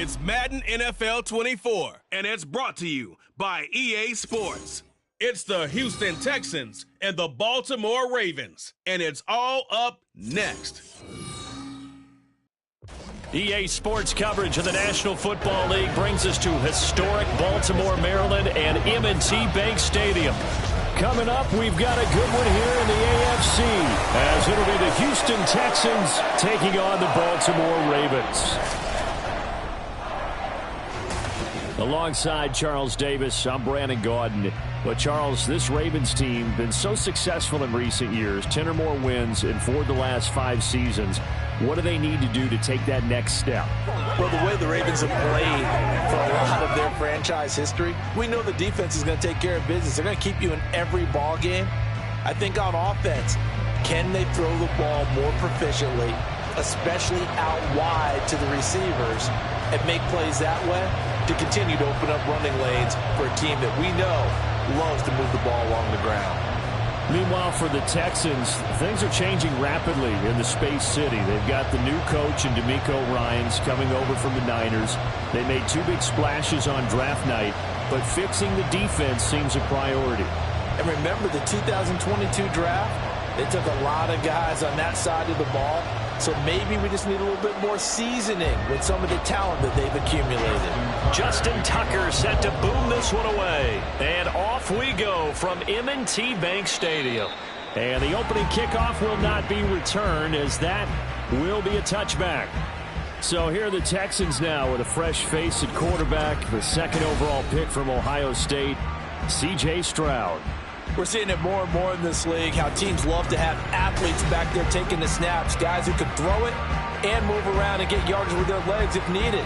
It's Madden NFL 24, and it's brought to you by EA Sports. It's the Houston Texans and the Baltimore Ravens, and it's all up next. EA Sports coverage of the National Football League brings us to historic Baltimore, Maryland, and M&T Bank Stadium. Coming up, we've got a good one here in the AFC, as it'll be the Houston Texans taking on the Baltimore Ravens. Alongside Charles Davis, I'm Brandon Gaudin. But Charles, this Ravens team been so successful in recent years, 10 or more wins in 4 of the last 5 seasons. What do they need to do to take that next step? Well, the way the Ravens have played for a lot of their franchise history, we know the defense is going to take care of business. They're going to keep you in every ball game. I think on offense, can they throw the ball more proficiently, especially out wide to the receivers, and make plays that way to continue to open up running lanes for a team that we know loves to move the ball along the ground. Meanwhile, for the Texans, things are changing rapidly in the Space City. They've got the new coach in DeMeco Ryans coming over from the Niners. They made 2 big splashes on draft night, but fixing the defense seems a priority. And remember the 2022 draft? They took a lot of guys on that side of the ball, so maybe we just need a little bit more seasoning with some of the talent that they've accumulated. Justin Tucker set to boom this one away. And off we go from M&T Bank Stadium. And the opening kickoff will not be returned, as that will be a touchback. So here are the Texans now with a fresh face at quarterback, the 2nd overall pick from Ohio State, C.J. Stroud. We're seeing it more and more in this league, how teams love to have athletes back there taking the snaps, guys who can throw it and move around and get yards with their legs if needed.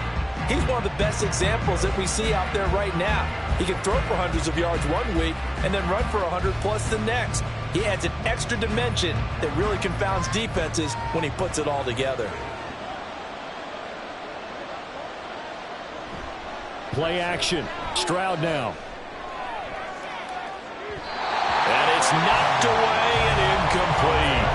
He's one of the best examples that we see out there right now. He can throw for hundreds of yards one week and then run for 100+ the next. He adds an extra dimension that really confounds defenses when he puts it all together. Play action. Stroud now. And it's knocked away and incomplete.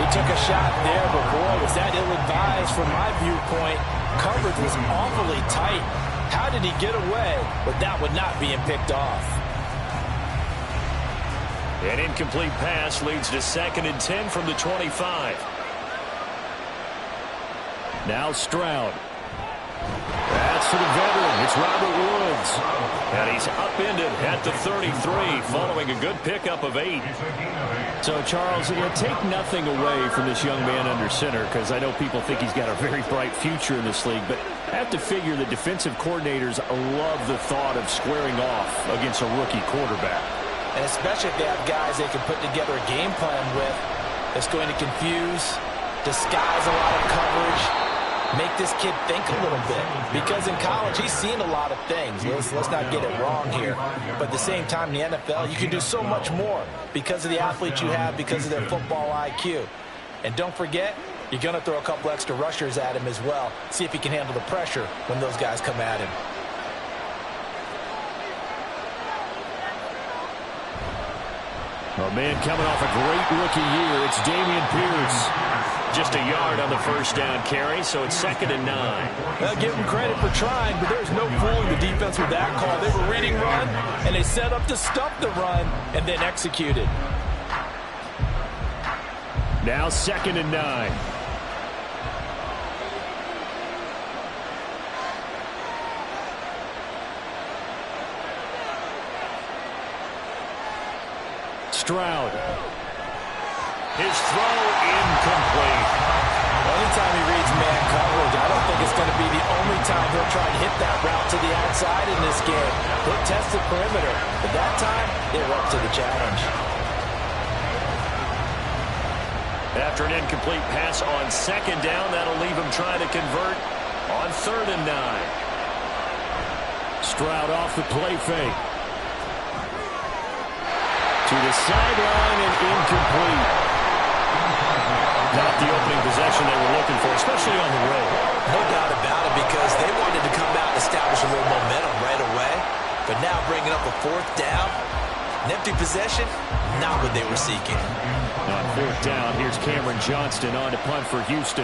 He took a shot there, but boy, was that ill-advised from my viewpoint. Coverage was awfully tight. How did he get away with that one not being picked off? An incomplete pass leads to 2nd and 10 from the 25. Now Stroud. That's for the veteran. It's Robert Woods. And he's upended at the 33 following a good pickup of 8. So, Charles, take nothing away from this young man under center, because I know people think he's got a very bright future in this league, but I have to figure the defensive coordinators love the thought of squaring off against a rookie quarterback. And especially if they have guys they can put together a game plan with that's going to confuse, disguise a lot of coverage, make this kid think a little bit. Because in college, he's seen a lot of things. Let's not get it wrong here. But at the same time, in the NFL, you can do so much more because of the athletes you have, because of their football IQ. And don't forget, you're going to throw a couple extra rushers at him as well. See if he can handle the pressure when those guys come at him. A man coming off a great rookie year, it's Dameon Pierce. Just a yard on the first down carry, so it's 2nd and 9. Well, give him credit for trying, but there's no fooling the defense with that call. They were reading run, and they set up to stop the run, and then executed. Now 2nd and 9. Stroud. His throw incomplete. Anytime he reads man coverage, I don't think it's going to be the only time he'll try to hit that route to the outside in this game. He'll test the perimeter, but that time, they were up to the challenge. After an incomplete pass on 2nd down, that'll leave him trying to convert on 3rd and 9. Stroud off the play fake. To the sideline and incomplete. Not the opening possession they were looking for, especially on the road. No doubt about it, because they wanted to come out and establish a little momentum right away. But now bringing up a 4th down, an empty possession, not what they were seeking. On 4th down, here's Cameron Johnston on to punt for Houston.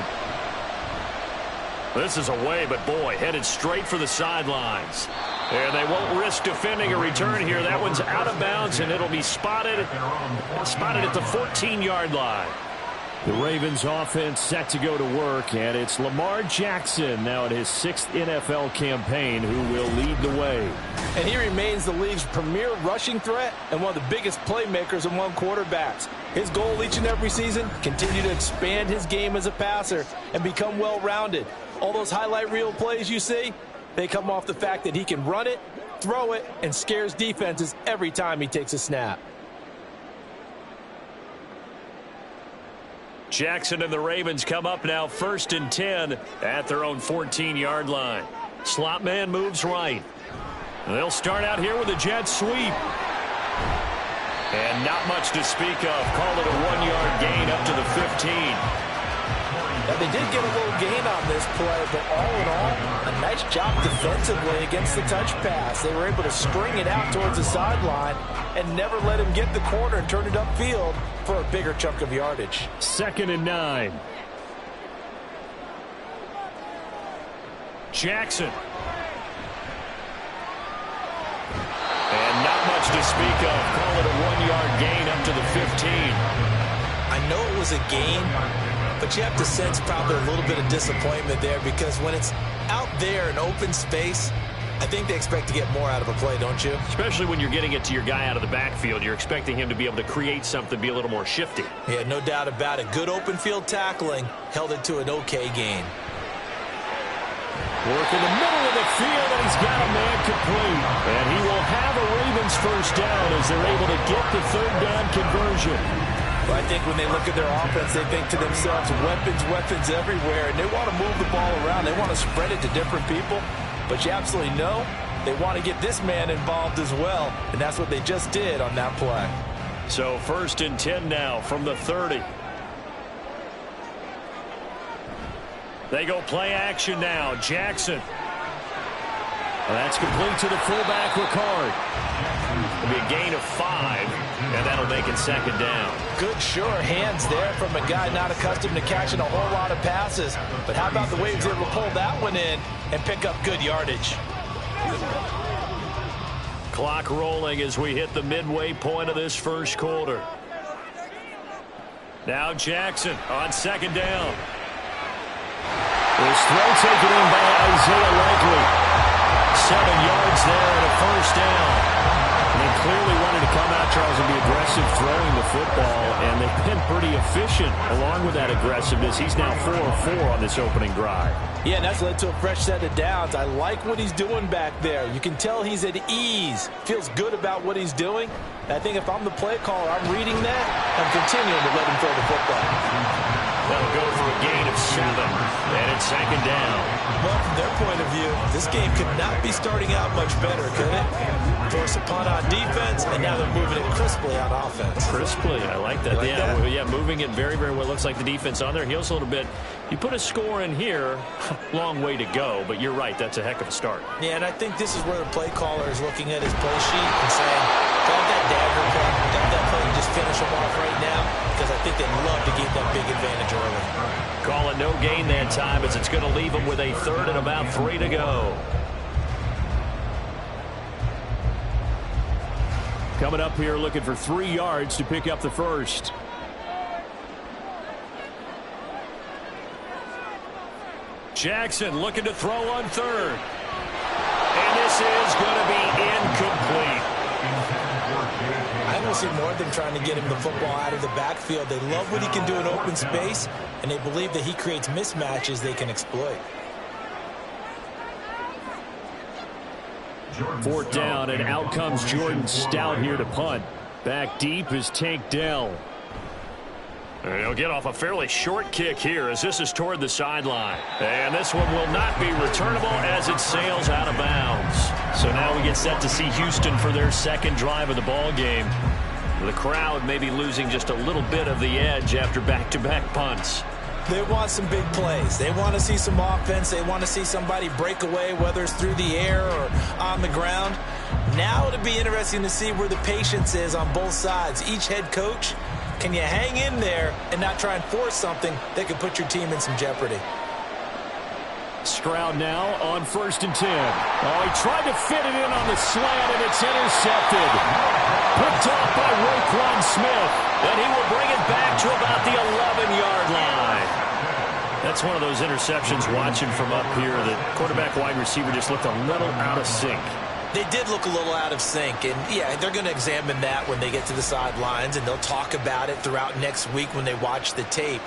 This is away, but boy, headed straight for the sidelines. And they won't risk defending a return here. That one's out of bounds, and it'll be spotted at the 14-yard line. The Ravens offense set to go to work, and it's Lamar Jackson now in his 6th NFL campaign who will lead the way. And he remains the league's premier rushing threat and one of the biggest playmakers among quarterbacks. His goal each and every season, continue to expand his game as a passer and become well-rounded. All those highlight reel plays you see, they come off the fact that he can run it, throw it, and scares defenses every time he takes a snap. Jackson and the Ravens come up now 1st and 10 at their own 14-yard line. Slot man moves right. They'll start out here with a jet sweep. And not much to speak of. Call it a 1-yard gain up to the 15. Now, they did get a little gain on this play, but all in all, a nice job defensively against the touch pass. They were able to string it out towards the sideline and never let him get the corner and turn it upfield for a bigger chunk of yardage. 2nd and 9. Jackson. And not much to speak of. Call it a 1-yard gain up to the 15. I know it was a gain, but you have to sense probably a little bit of disappointment there because when it's out there in open space, I think they expect to get more out of a play, don't you? Especially when you're getting it to your guy out of the backfield. You're expecting him to be able to create something, be a little more shifty. Yeah, no doubt about it. Good open field tackling held it to an okay gain. Work in the middle of the field, and he's got a man complete. And he will have a Ravens first down as they're able to get the 3rd down conversion. Well, I think when they look at their offense, they think to themselves, weapons, weapons everywhere, and they want to move the ball around. They want to spread it to different people. But you absolutely know they want to get this man involved as well, and that's what they just did on that play. So 1st and 10 now from the 30. They go play action now. Jackson. Well, that's complete to the fullback, Ricard. It'll be a gain of 5, and that'll make it 2nd down. Good, sure hands there from a guy not accustomed to catching a whole lot of passes. But how about the way he was able to pull that one in and pick up good yardage? Clock rolling as we hit the midway point of this first quarter. Now Jackson on 2nd down. This throw taken in by Isaiah Likely. 7 yards there and a first down. And they clearly wanted to come out, Charles, and be aggressive throwing the football, and they've been pretty efficient along with that aggressiveness. He's now 4 of 4 on this opening drive. Yeah, and that's led to a fresh set of downs. I like what he's doing back there. You can tell he's at ease, feels good about what he's doing. And I think if I'm the play caller, I'm reading that and continuing to let him throw the football. That'll go for a gain of 7, and it's 2nd down. Well, from their point of view, this game could not be starting out much better, could it? Force a punt on defense, and now they're moving it crisply on offense. Crisply, I like that. Yeah, moving it very, very well. Looks like the defense on their heels a little bit. You put a score in here, long way to go, but you're right, that's a heck of a start. Yeah, and I think this is where the play caller is looking at his play sheet and saying, got that dagger play, got that play, and just finish them off right now, because I think they'd love to get that big advantage early. Call it no gain that time as it's going to leave them with a 3rd and about 3 to go. Coming up here looking for 3 yards to pick up the first. Jackson looking to throw on 3rd. And this is going to be incomplete. I don't see more than trying to get him the football out of the backfield. They love what he can do in open space, and they believe that he creates mismatches they can exploit. 4th down, and out comes Jordan Stout here to punt. Back deep is Tank Dell. And he'll get off a fairly short kick here as this is toward the sideline. And this one will not be returnable as it sails out of bounds. So now we get set to see Houston for their 2nd drive of the ball game. The crowd may be losing just a little bit of the edge after back-to-back punts. They want some big plays. They want to see some offense. They want to see somebody break away, whether it's through the air or on the ground. Now it'll be interesting to see where the patience is on both sides. Each head coach, can you hang in there and not try and force something that could put your team in some jeopardy? Stroud now on 1st and 10. Oh, he tried to fit it in on the slant, and it's intercepted. Picked off by Roquan Smith, and he will bring it back to about the 11-yard line. That's one of those interceptions watching from up here that quarterback wide receiver just looked a little out of sync. They did look a little out of sync, and yeah, they're going to examine that when they get to the sidelines, and they'll talk about it throughout next week when they watch the tape.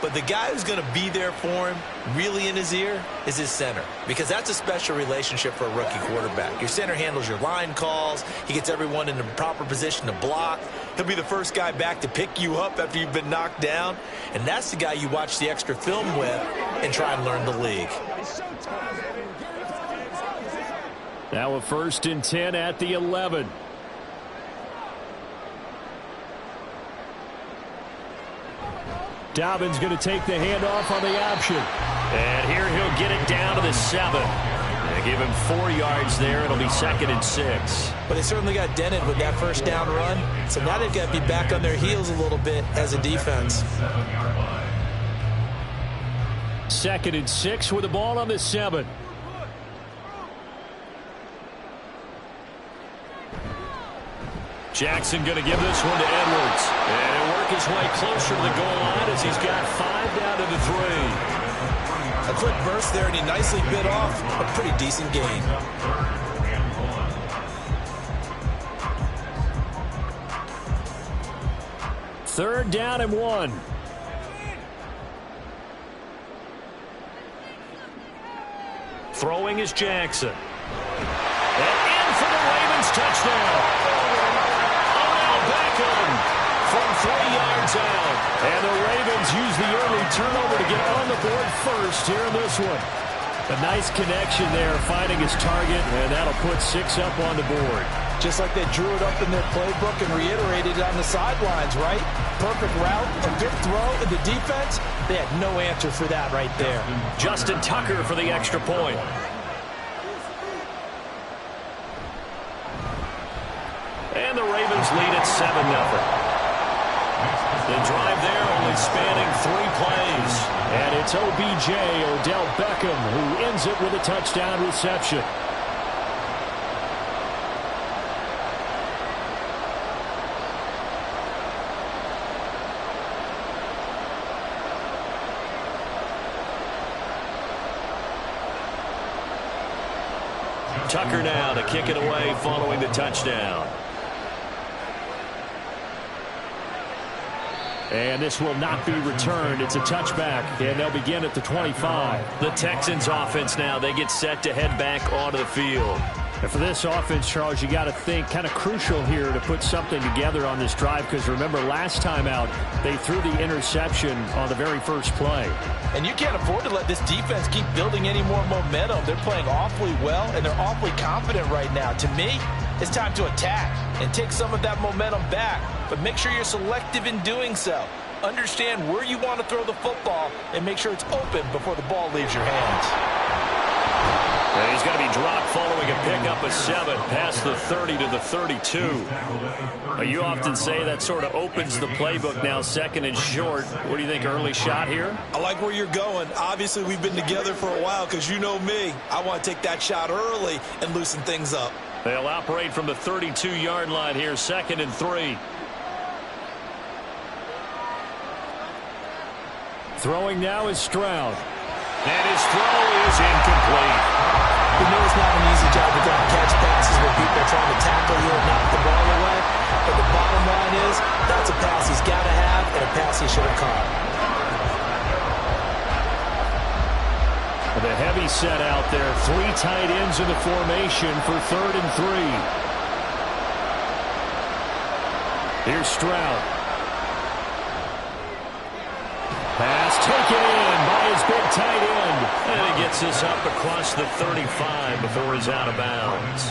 But the guy who's going to be there for him, really in his ear, is his center. Because that's a special relationship for a rookie quarterback. Your center handles your line calls. He gets everyone in the proper position to block. He'll be the first guy back to pick you up after you've been knocked down. And that's the guy you watch the extra film with and try and learn the league. Now a 1st and 10 at the 11. Dobbins going to take the handoff on the option. And here he'll get it down to the 7. They give him 4 yards there. It'll be 2nd and 6. But they certainly got dented with that first down run. So now they've got to be back on their heels a little bit as a defense. 2nd and 6 with the ball on the 7. Jackson going to give this one to Edwards. And he'll work his way closer to the goal line as he's got 5 down to the 3. A quick burst there, and he nicely bit off a pretty decent gain. Third down and 1. Throwing is Jackson. And in for the Ravens touchdown. From 3 yards out. And the Ravens use the early turnover to get on the board first here in this one. A nice connection there, finding his target, and that'll put 6 up on the board. Just like they drew it up in their playbook and reiterated it on the sidelines, right? Perfect route, a good throw, and the defense, they had no answer for that right there. Justin Tucker for the extra point. And the Ravens lead at 7-0. The drive there only spanning 3 plays. And it's OBJ, Odell Beckham, who ends it with a touchdown reception. Tucker now to kick it away following the touchdown. And this will not be returned. It's a touchback, and they'll begin at the 25. The Texans offense now, they get set to head back onto the field. And for this offense, Charles, you got to think kind of crucial here to put something together on this drive, because remember last time out, they threw the interception on the very first play. And you can't afford to let this defense keep building any more momentum. They're playing awfully well, and they're awfully confident right now. To me, it's time to attack and take some of that momentum back, but make sure you're selective in doing so. Understand where you want to throw the football and make sure it's open before the ball leaves your hands. And he's going to be dropped following a pickup of 7 past the 30 to the 32. You often say that sort of opens the playbook now, 2nd and short. What do you think, early shot here? I like where you're going. Obviously, we've been together for a while because you know me. I want to take that shot early and loosen things up. They'll operate from the 32-yard line here, 2nd and 3. Throwing now is Stroud. And his throw is incomplete. We know it's not an easy job to catch passes when people are trying to tackle you and knock the ball away. But the bottom line is, that's a pass he's got to have and a pass he should have caught. The heavy set out there. 3 tight ends in the formation for 3rd and 3. Here's Stroud. Pass taken in by his big tight end. And he gets this up across the 35 before he's out of bounds.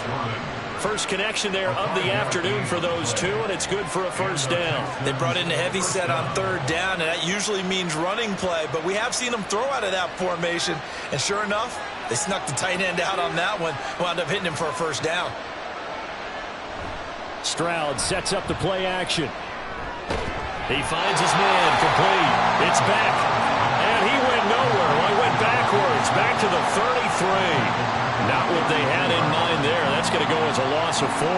First connection there of the afternoon for those two, and it's good for a first down. They brought in the heavy set on 3rd down, and that usually means running play, but we have seen them throw out of that formation, and sure enough, they snuck the tight end out on that one, wound up hitting him for a first down. Stroud sets up the play action. He finds his man complete. It's back. And he went nowhere. Well, he went backwards, back to the 33. Not what they had in mind there. That's going to go as a loss of 4.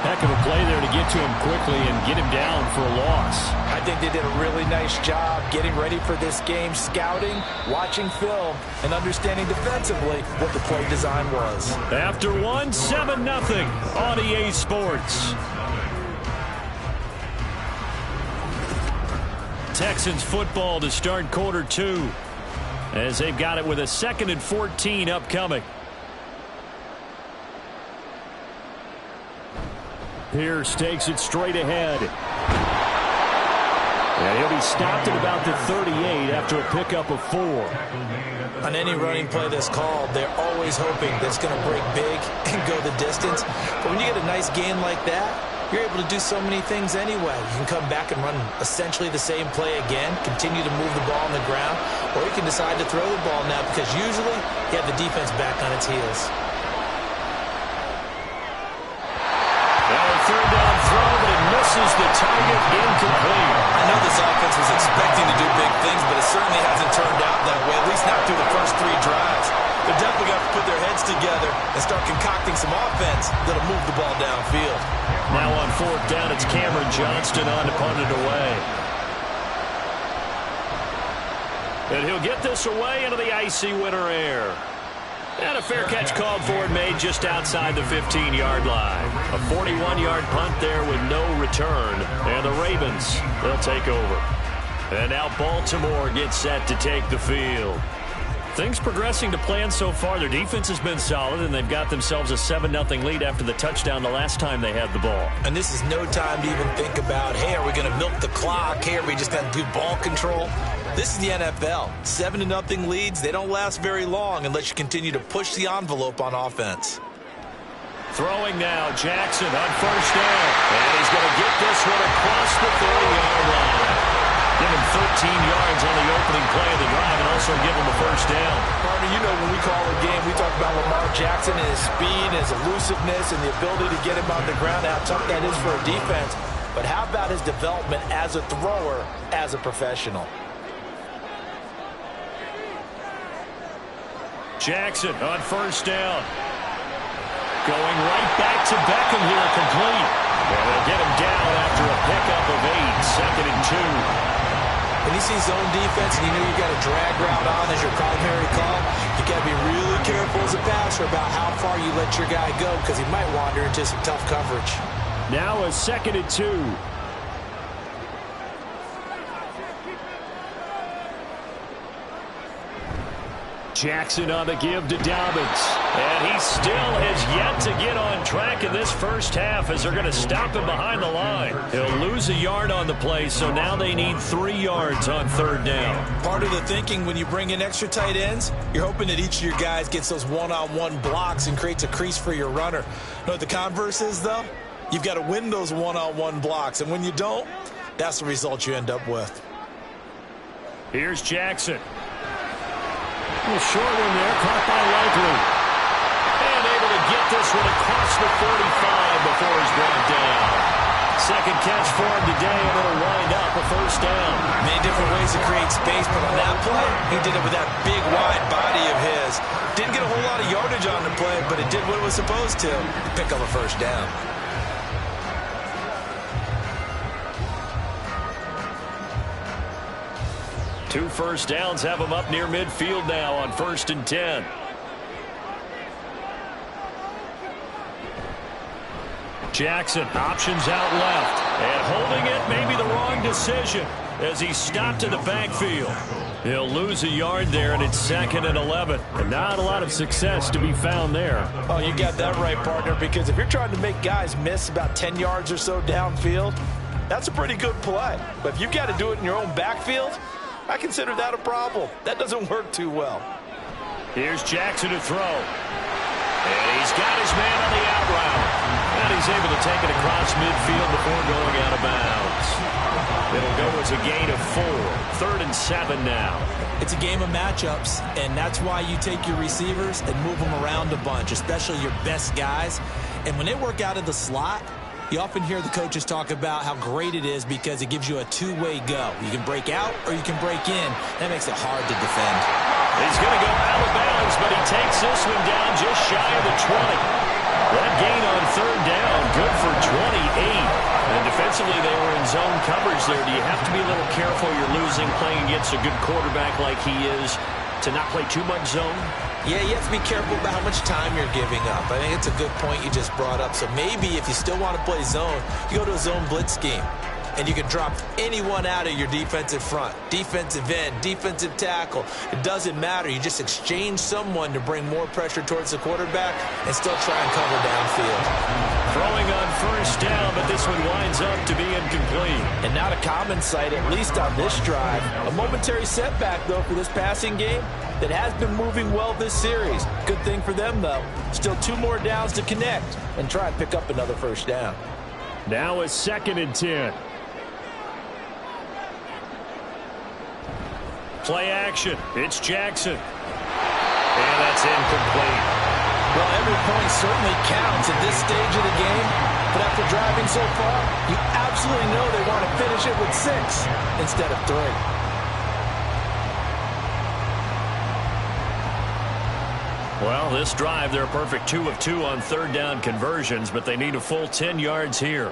Heck of a play there to get to him quickly and get him down for a loss. I think they did a really nice job getting ready for this game, scouting, watching film, and understanding defensively what the play design was. After 1, 7-0 on EA Sports. Texans football to start quarter 2 as they've got it with a 2nd and 14 upcoming. Pierce takes it straight ahead. And he'll be stopped at about the 38 after a pickup of 4. On any running play that's called, they're always hoping that it's going to break big and go the distance. But when you get a nice gain like that, you're able to do so many things anyway. You can come back and run essentially the same play again, continue to move the ball on the ground, or you can decide to throw the ball now because usually you have the defense back on its heels. Third down throw, but it misses the target, incomplete. I know this offense was expecting to do big things, but it certainly hasn't turned out that way, at least not through the first 3 drives. They're definitely got to put their heads together and start concocting some offense that'll move the ball downfield. Now on 4th down, it's Cameron Johnston on to punt it away. And he'll get this away into the icy winter air. And a fair catch called for and made just outside the 15-yard line. A 41-yard punt there with no return. And the Ravens, they'll take over. And now Baltimore gets set to take the field. Things progressing to plan so far. Their defense has been solid, and they've got themselves a 7-0 lead after the touchdown the last time they had the ball. And this is no time to even think about, hey, are we going to milk the clock? Hey, are we just going to do ball control? This is the NFL. 7-0 leads, they don't last very long unless you continue to push the envelope on offense. Throwing now, Jackson on 1st down. And he's going to get this one across the 30-yard line. Give him 13 yards on the opening play of the drive and also give him a 1st down. Partner, you know when we call a game, we talk about Lamar Jackson and his speed, his elusiveness, and the ability to get him on the ground, how tough that is for a defense. But how about his development as a thrower, as a professional? Jackson on 1st down. Going right back to Beckham here, complete. And they'll get him down after a pickup of 8, 2nd and 2. When you see zone defense and you know you got a drag route on as your primary call, you got to be really careful as a passer about how far you let your guy go because he might wander into some tough coverage. Now a 2nd and 2. Jackson on the give to Dobbins. And he still has yet to get on track in this first half as they're going to stop him behind the line. He'll lose a yard on the play, so now they need 3 yards on 3rd down. Part of the thinking when you bring in extra tight ends, you're hoping that each of your guys gets those one-on-one blocks and creates a crease for your runner. You know what the converse is, though? You've got to win those one-on-one blocks, and when you don't, that's the result you end up with. Here's Jackson. A short one there, caught by Likely. And able to get this one across the 45 before he's brought down. 2nd catch for him today, and it'll wind up a 1st down. Many different ways to create space, but on that play, he did it with that big, wide body of his. Didn't get a whole lot of yardage on the play, but it did what it was supposed to. Pick up a 1st down. Two 1st downs have him up near midfield now on 1st and 10. Jackson options out left. And holding it may be the wrong decision as he's stopped in the backfield. He'll lose a yard there, and it's 2nd and 11. And not a lot of success to be found there. Oh, you got that right, partner, because if you're trying to make guys miss about 10 yards or so downfield, that's a pretty good play. But if you've got to do it in your own backfield, I consider that a problem. That doesn't work too well. Here's Jackson to throw. And he's got his man on the out route. And he's able to take it across midfield before going out of bounds. It'll go as a gain of 4. 3rd and 7 now. It's a game of matchups, and that's why you take your receivers and move them around a bunch, especially your best guys. And when they work out of the slot, you often hear the coaches talk about how great it is because it gives you a two-way go. You can break out or you can break in. That makes it hard to defend. He's going to go out of bounds, but he takes this one down just shy of the 20. That gain on third down, good for 28. And defensively, they were in zone coverage there. Do you have to be a little careful? You're losing playing against a good quarterback like he is to not play too much zone? Yeah, you have to be careful about how much time you're giving up. I think it's a good point you just brought up. So maybe if you still want to play zone, you go to a zone blitz scheme. And you can drop anyone out of your defensive front, defensive end, defensive tackle. It doesn't matter. You just exchange someone to bring more pressure towards the quarterback and still try and cover downfield. Throwing on first down, but this one winds up to be incomplete. And not a common sight, at least on this drive. A momentary setback, though, for this passing game that has been moving well this series. Good thing for them, though. Still 2 more downs to connect and try and pick up another first down. Now a 2nd and 10. Play action. It's Jackson. And that's incomplete. Well, every point certainly counts at this stage of the game. But after driving so far, you absolutely know they want to finish it with 6 instead of 3. Well, this drive, they're a perfect 2 of 2 on third down conversions, but they need a full 10 yards here.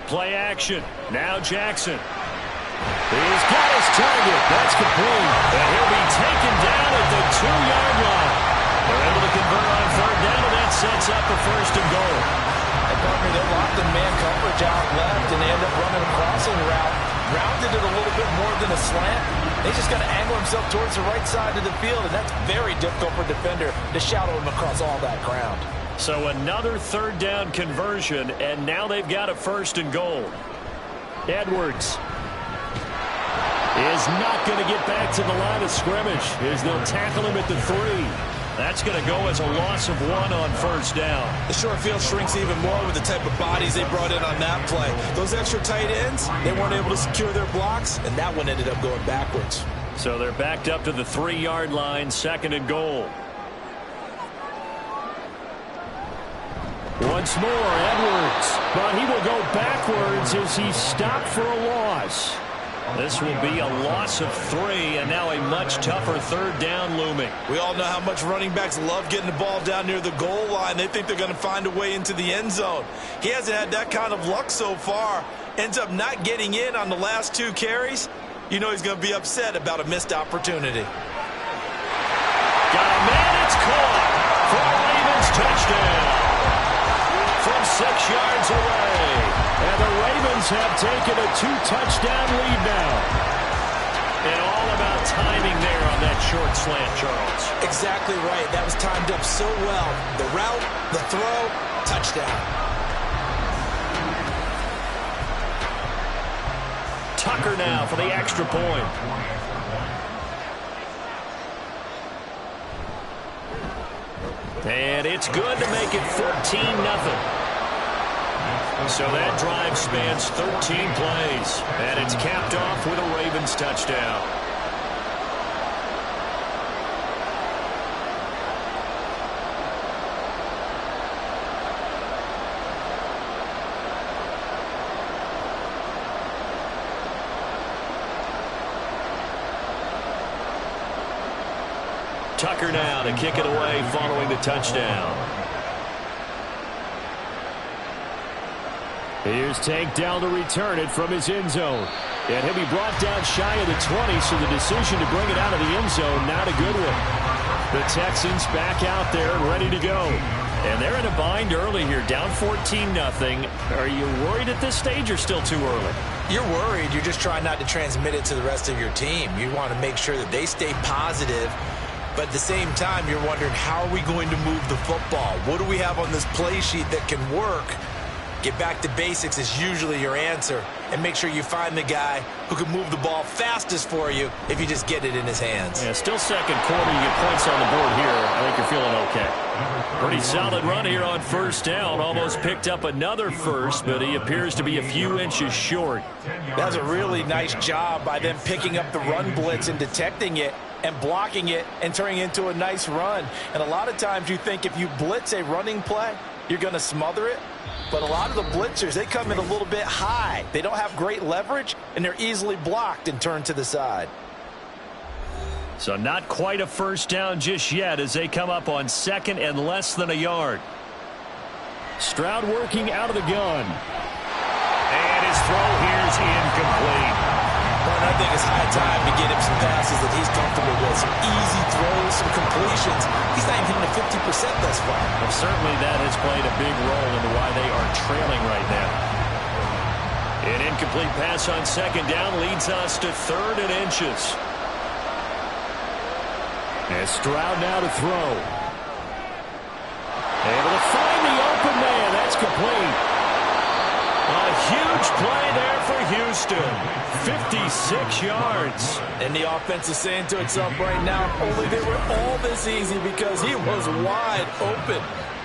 Play action. Now Jackson. He's got his target. That's complete. And he'll be taken down at the 2-yard line. They're able to convert on third down, and that sets up a 1st and goal. And partner, they're locked in man coverage out left, and they end up running a crossing route. Rounded it a little bit more than a slant. They just got to angle himself towards the right side of the field, and that's very difficult for a defender to shadow him across all that ground. So another third down conversion, and now they've got a 1st and goal. Edwards is not going to get back to the line of scrimmage as they'll tackle him at the 3. That's going to go as a loss of 1 on first down. The short field shrinks even more with the type of bodies they brought in on that play. Those extra tight ends, they weren't able to secure their blocks, and that one ended up going backwards. So they're backed up to the 3-yard line, 2nd and goal. Once more, Edwards. But he will go backwards as he's stopped for a loss. This will be a loss of 3, and now a much tougher third down looming. We all know how much running backs love getting the ball down near the goal line. They think they're going to find a way into the end zone. He hasn't had that kind of luck so far. Ends up not getting in on the last 2 carries. You know he's going to be upset about a missed opportunity. Got a man, it's caught for a Ravens touchdown from 6 yards away. And the Ravens have taken a 2-touchdown lead now. And all about timing there on that short slant, Charles. Exactly right. That was timed up so well. The route, the throw, touchdown. Tucker now for the extra point. And it's good to make it 14-0. So that drive spans 13 plays, and it's capped off with a Ravens touchdown. Tucker now to kick it away following the touchdown. Here's Tank down to return it from his end zone. And he'll be brought down shy of the 20, so the decision to bring it out of the end zone, not a good one. The Texans back out there and ready to go. And they're in a bind early here, down 14-0. Are you worried at this stage or still too early? You're worried. You're just trying not to transmit it to the rest of your team. You want to make sure that they stay positive. But at the same time, you're wondering, how are we going to move the football? What do we have on this play sheet that can work? Get back to basics is usually your answer. And make sure you find the guy who can move the ball fastest for you if you just get it in his hands. Yeah, still second quarter. You get points on the board here. I think you're feeling okay. Pretty solid run here on first down. Almost picked up another first, but he appears to be a few inches short. That's a really nice job by them picking up the run blitz and detecting it and blocking it and turning it into a nice run. And a lot of times you think if you blitz a running play, you're going to smother it. But a lot of the blitzers, they come in a little bit high. They don't have great leverage, and they're easily blocked and turned to the side. So not quite a first down just yet as they come up on second and less than a yard. Stroud working out of the gun. And his throw here is incomplete. But I think it's high time to get him some passes that he's comfortable with. Some easy throws, some completions. He's not even hitting the 50% thus far. Well, certainly that has played a big role into why they are trailing right now. An incomplete pass on second down leads us to 3rd and inches. And Stroud now to throw. Able to find the open man. That's complete. A huge play there for Houston. 56 yards. And the offense is saying to itself right now, only they were all this easy because he was wide open.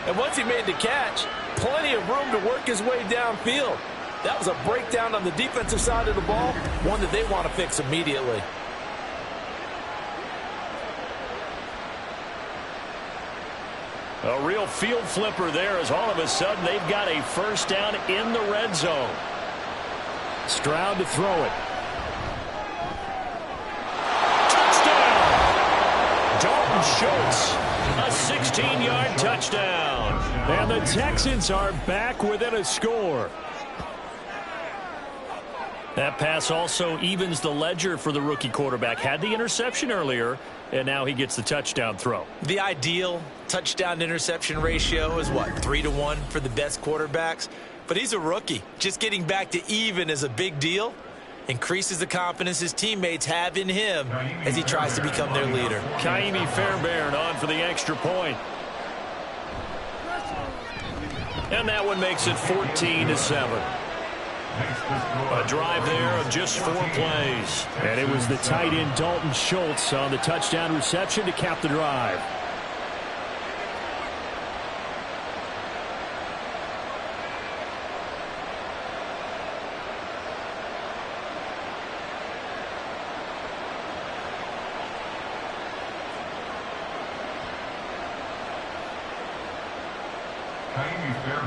And once he made the catch, plenty of room to work his way downfield. That was a breakdown on the defensive side of the ball, one that they want to fix immediately. A real field flipper there as all of a sudden they've got a first down in the red zone. Stroud to throw it. Touchdown! Dalton Schultz, a 16-yard touchdown. And the Texans are back within a score. That pass also evens the ledger for the rookie quarterback. Had the interception earlier, and now he gets the touchdown throw. The ideal touchdown-interception ratio is what, 3-to-1 for the best quarterbacks? But he's a rookie. Just getting back to even is a big deal. Increases the confidence his teammates have in him as he tries to become their leader. Kaimi Fairbairn on for the extra point. And that one makes it 14-7. A drive there of just 4 plays. And it was the tight end Dalton Schultz on the touchdown reception to cap the drive.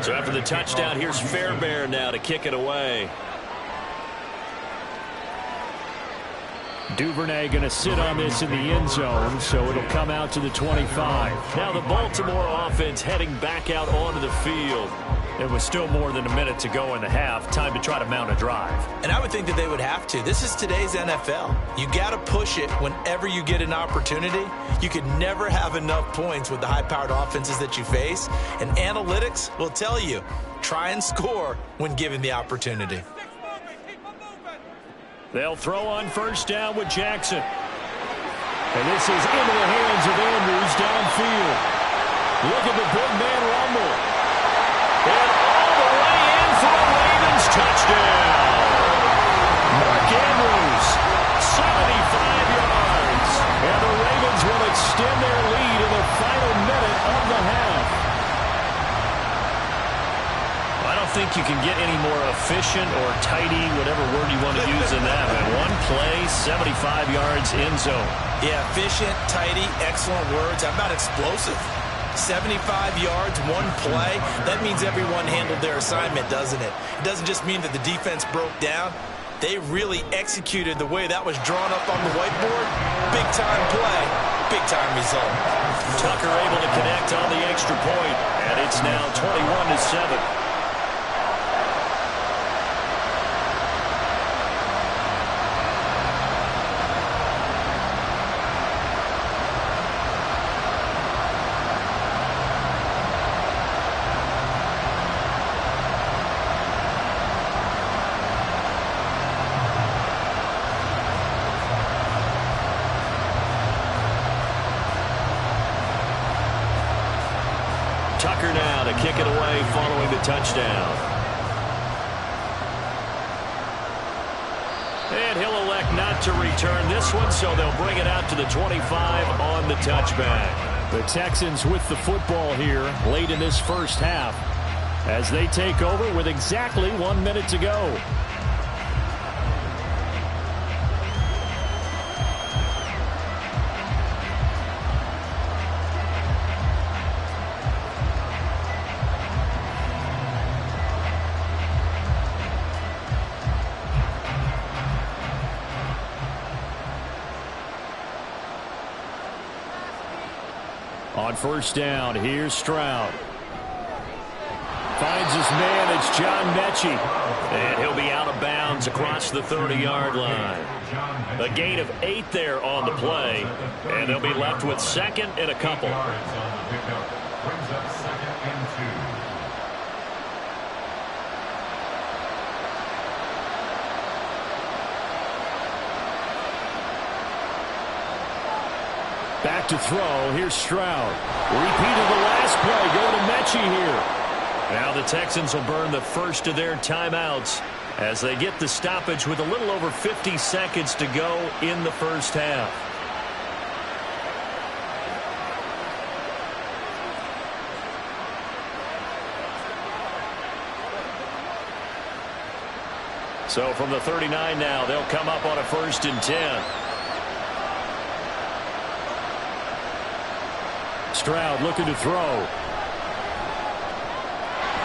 So after the touchdown, here's Fairbairn now to kick it away. Duvernay going to sit on this in the end zone, so it'll come out to the 25. Now the Baltimore offense heading back out onto the field. It was still more than a minute to go in the half. Time to try to mount a drive. And I would think that they would have to. This is today's NFL. You got to push it whenever you get an opportunity. You could never have enough points with the high-powered offenses that you face. And analytics will tell you, try and score when given the opportunity. They'll throw on first down with Jackson. And this is into the hands of Andrews downfield. Look at the big man rumble. And all the way in for the Ravens touchdown. Mark Andrews, 75 yards. And the Ravens will extend their lead in the final minute of the half. I don't think you can get any more efficient or tidy, whatever word you want to use in that. Man. One play, 75 yards in zone. Yeah, efficient, tidy, excellent words. How about explosive? 75 yards, one play. That means everyone handled their assignment, doesn't it? It doesn't just mean that the defense broke down. They really executed the way that was drawn up on the whiteboard. Big-time play, big-time result. Tucker able to connect on the extra point, and it's now 21-7. Tucker now to kick it away following the touchdown. And he'll elect not to return this one, so they'll bring it out to the 25 on the touchback. The Texans with the football here late in this first half as they take over with exactly 1 minute to go. On first down, here's Stroud. Finds his man, it's John Mechie. And he'll be out of bounds across the 30-yard line. A gain of 8 there on the play, and they'll be left with second and a couple. Back to throw. Here's Stroud. Repeat of the last play. Go to Mechie here. Now the Texans will burn the first of their timeouts as they get the stoppage with a little over 50 seconds to go in the first half. So from the 39 now, they'll come up on a 1st and 10. Stroud looking to throw.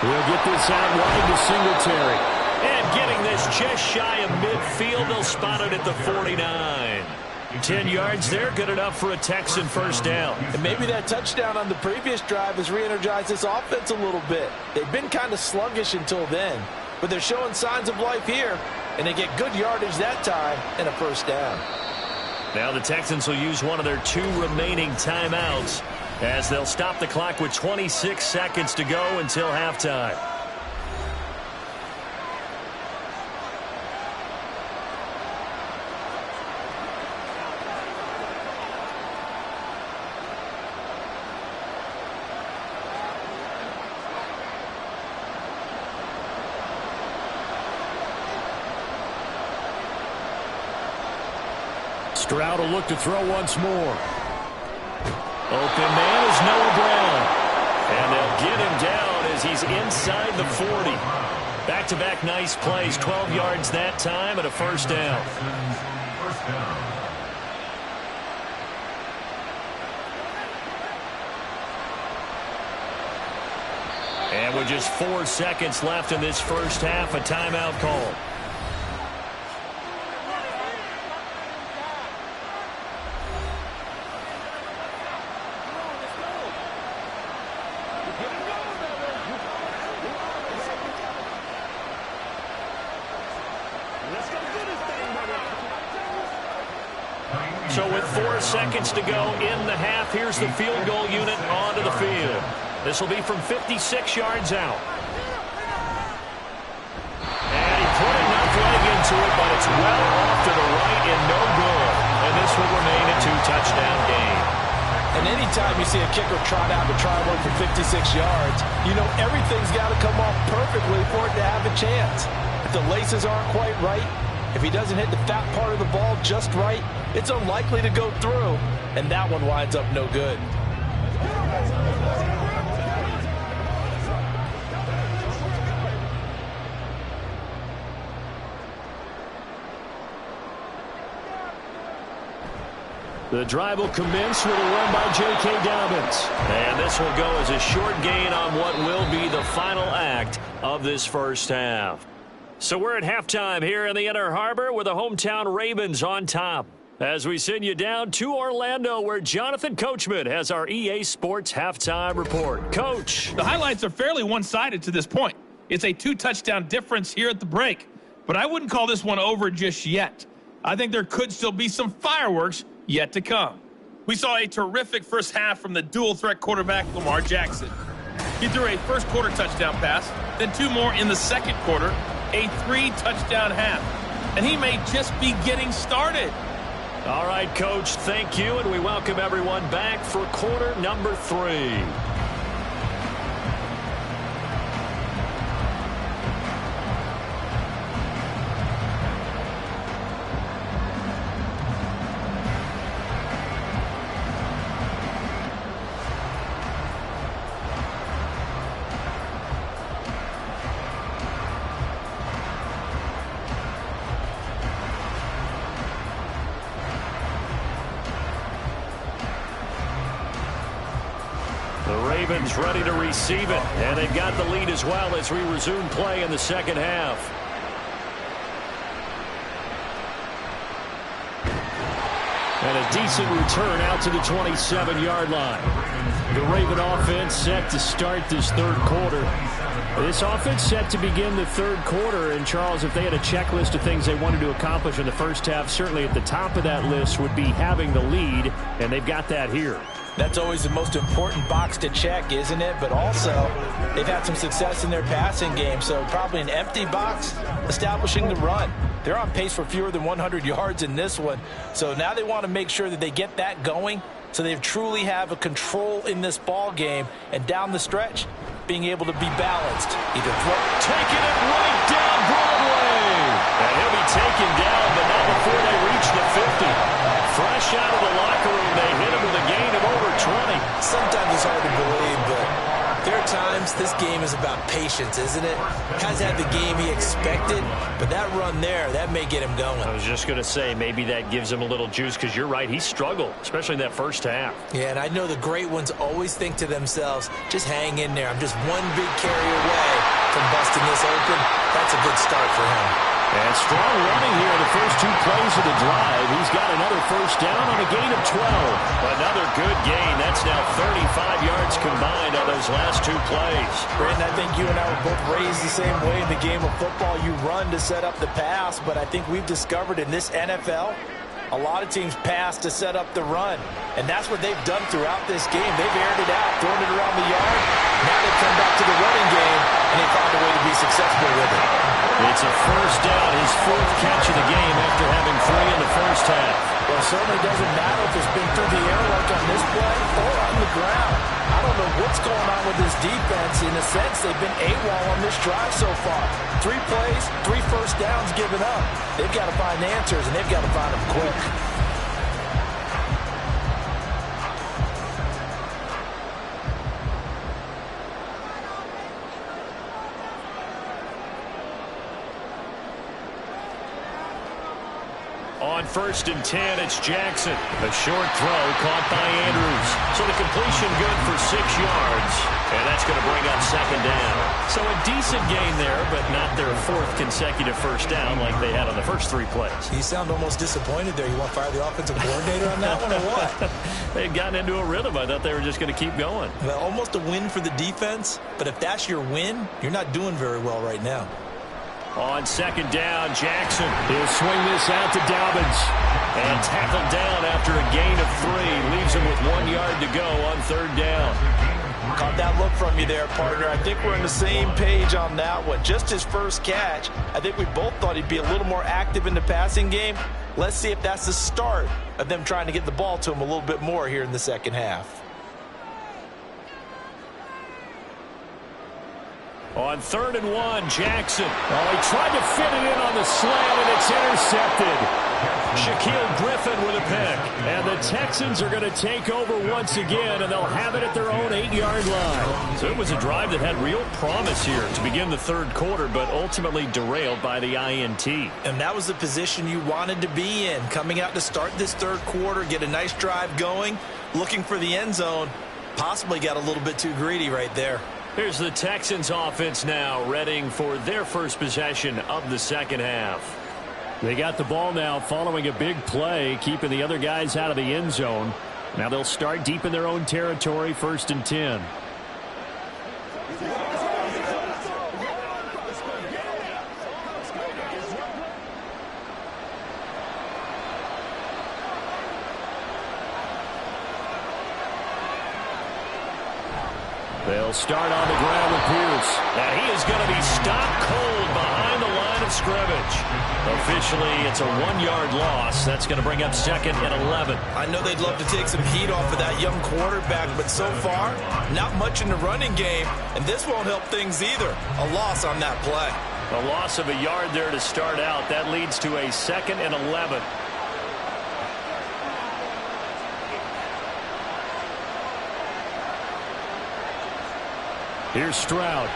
We'll get this out wide to Singletary. And getting this just shy of midfield, they'll spot it at the 49. 10 yards there, good enough for a Texan first down. And maybe that touchdown on the previous drive has re-energized this offense a little bit. They've been kind of sluggish until then, but they're showing signs of life here, and they get good yardage that time and a first down. Now the Texans will use one of their 2 remaining timeouts as they'll stop the clock with 26 seconds to go until halftime. Stroud will look to throw once more. Open man is Noah Brown. And they'll get him down as he's inside the 40. Back-to-back nice plays, 12 yards that time and a first down. And with just 4 seconds left in this first half, a timeout call. So with 4 seconds to go in the half, here's the field goal unit onto the field. This will be from 56 yards out. And he put enough leg into it, but it's well off to the right and no good. And this will remain a 2-touchdown game. And anytime you see a kicker trot out to try one for 56 yards, you know everything's got to come off perfectly for it to have a chance. If the laces aren't quite right, if he doesn't hit the fat part of the ball just right, it's unlikely to go through, and that one winds up no good. The drive will commence with a run by J.K. Dobbins. And this will go as a short gain on what will be the final act of this first half. So we're at halftime here in the Inner Harbor with the hometown Ravens on top. As we send you down to Orlando, where Jonathan Coachman has our EA Sports halftime report. Coach. The highlights are fairly one-sided to this point. It's a 2-touchdown difference here at the break. But I wouldn't call this one over just yet. I think there could still be some fireworks yet to come. We saw a terrific first half from the dual-threat quarterback, Lamar Jackson. He threw a first-quarter touchdown pass, then 2 more in the second quarter, a 3-touchdown half. And he may just be getting started. All right, Coach, thank you, and we welcome everyone back for quarter number 3. Ravens ready to receive it, and they've got the lead as well as we resume play in the second half. And a decent return out to the 27-yard line. The Raven offense set to start this third quarter. This offense set to begin the third quarter. And, Charles, if they had a checklist of things they wanted to accomplish in the first half, certainly at the top of that list would be having the lead, and they've got that here. That's always the most important box to check, isn't it? But also, they've had some success in their passing game, so probably an empty box establishing the run. They're on pace for fewer than 100 yards in this one, so now they want to make sure that they get that going so they truly have a control in this ball game, and down the stretch, being able to be balanced. Either taking it right down Broadway. And he'll be taken down, but not before they reach the 50. Fresh out of the locker room, they hit him with a gain of over 20. Sometimes it's hard to believe, but there are times this game is about patience, isn't it? Has had the game he expected, but that run there, that may get him going. I was just going to say, maybe that gives him a little juice, because you're right, he struggled, especially in that first half. Yeah, and I know the great ones always think to themselves, just hang in there. I'm just one big carry away from busting this open. That's a good start for him. And strong running here in the first two plays of the drive. He's got another first down on a gain of 12. Another good gain. That's now 35 yards combined on those last two plays. Brandon, I think you and I were both raised the same way in the game of football. You run to set up the pass, but I think we've discovered in this NFL, a lot of teams pass to set up the run. And that's what they've done throughout this game. They've aired it out, thrown it around the yard. Now they come back to the running game, and they found a way to be successful with it. It's a first down, his fourth catch of the game after having 3 in the first half. Well, it certainly doesn't matter if it's been through the air like on this play or on the ground. I don't know what's going on with this defense. In a sense, they've been AWOL on this drive so far. 3 plays, 3 first downs given up. They've got to find answers, and they've got to find them quick. On 1st and 10, it's Jackson. A short throw caught by Andrews. So the completion good for 6 yards. And that's going to bring up 2nd down. So a decent gain there, but not their 4th consecutive first down like they had on the first 3 plays. You sound almost disappointed there. You want to fire the offensive coordinator on that one or what? They had gotten into a rhythm. I thought they were just going to keep going. Well, almost a win for the defense. But if that's your win, you're not doing very well right now. On 2nd down, Jackson. He'll swing this out to Dobbins. And tackled down after a gain of 3. Leaves him with 1 yard to go on 3rd down. Caught that look from you there, partner. I think we're on the same page on that one. Just his first catch. I think we both thought he'd be a little more active in the passing game. Let's see if that's the start of them trying to get the ball to him a little bit more here in the second half. On 3rd and 1, Jackson. Oh, he tried to fit it in on the slant, and it's intercepted. Shaquille Griffin with a pick. And the Texans are going to take over once again, and they'll have it at their own 8-yard line. So it was a drive that had real promise here to begin the third quarter, but ultimately derailed by the INT. And that was the position you wanted to be in. Coming out to start this third quarter, get a nice drive going, looking for the end zone. Possibly got a little bit too greedy right there. Here's the Texans offense now, readying for their first possession of the second half. They got the ball now following a big play, keeping the other guys out of the end zone. Now they'll start deep in their own territory, 1st and 10. They'll start on the ground with Pierce. And he is going to be stopped cold behind the line of scrimmage. Officially, it's a 1-yard loss. That's going to bring up 2nd and 11. I know they'd love to take some heat off of that young quarterback, but so far, not much in the running game, and this won't help things either. A loss on that play. A loss of a yard there to start out. That leads to a 2nd and 11. Here's Stroud.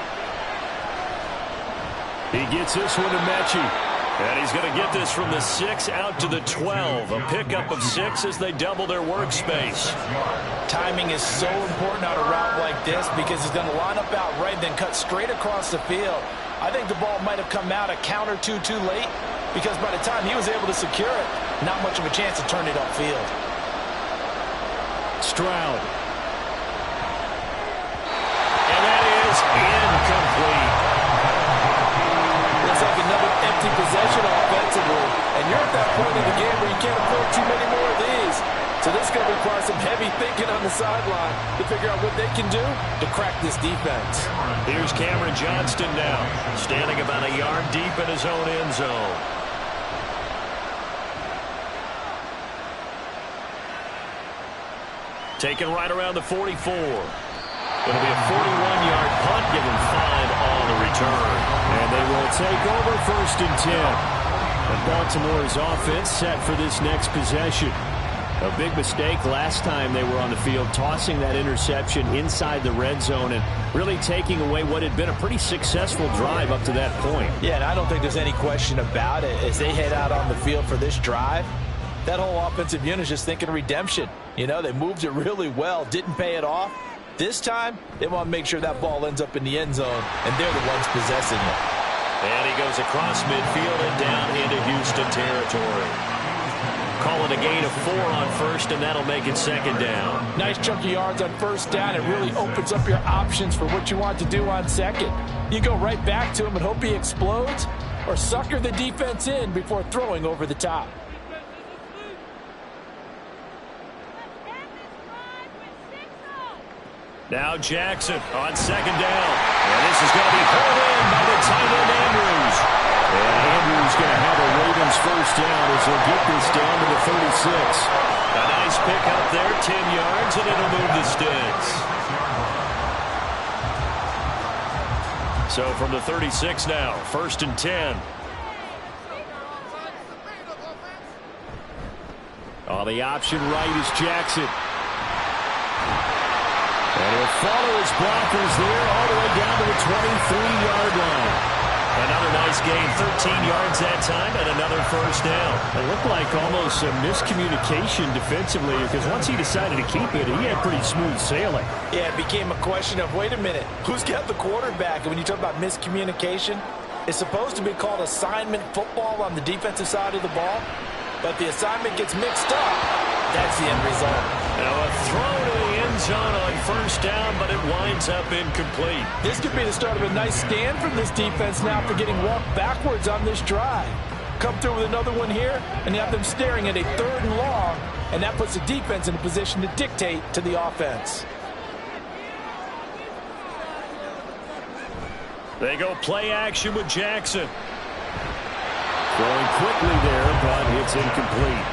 He gets this one to Mechie. And he's going to get this from the 6 out to the 12. A pickup of 6 as they double their workspace. Timing is so important on a route like this because he's going to line up out right, then cut straight across the field. I think the ball might have come out a count or two too late because by the time he was able to secure it, not much of a chance to turn it upfield. Stroud. And that is incomplete. Looks like another empty possession offensively. And you're at that point in the game where you can't afford too many more of these. So this is going to require some heavy thinking on the sideline to figure out what they can do to crack this defense. Here's Cameron Johnston now, standing about a yard deep in his own end zone. Taken right around the 44. It'll be a 41-yard punt given 5 on the return. And they will take over 1st and 10. And Baltimore's offense set for this next possession. A big mistake last time they were on the field, tossing that interception inside the red zone and really taking away what had been a pretty successful drive up to that point. Yeah, and I don't think there's any question about it. As they head out on the field for this drive, that whole offensive unit is just thinking redemption. You know, they moved it really well, didn't pay it off. This time, they want to make sure that ball ends up in the end zone, and they're the ones possessing it. And he goes across midfield and down into Houston territory. Calling a gain of 4 on 1st, and that'll make it 2nd down. Nice chunky yards on 1st down. It really opens up your options for what you want to do on 2nd. You go right back to him and hope he explodes, or sucker the defense in before throwing over the top. Now Jackson on 2nd down. And this is going to be pulled in by the tight end Andrews. And Andrews going to have a Ravens 1st down as they'll get this down to the 36. A nice pick up there, 10 yards, and it'll move the sticks. So from the 36 now, 1st and 10. On the option right is Jackson. And he'll follow his blockers there all the way down to the 23-yard line. Another nice gain, 13 yards that time, and another 1st down. It looked like almost a miscommunication defensively because once he decided to keep it, he had pretty smooth sailing. Yeah, it became a question of, wait a minute, who's got the quarterback? And when you talk about miscommunication, it's supposed to be called assignment football on the defensive side of the ball. But the assignment gets mixed up. That's the end result. Now a throw to the end zone on 1st down, but it winds up incomplete. This could be the start of a nice stand from this defense now for getting walked backwards on this drive. Come through with another one here, and you have them staring at a 3rd and long, and that puts the defense in a position to dictate to the offense. They go play action with Jackson. Throwing quickly there, but it's incomplete.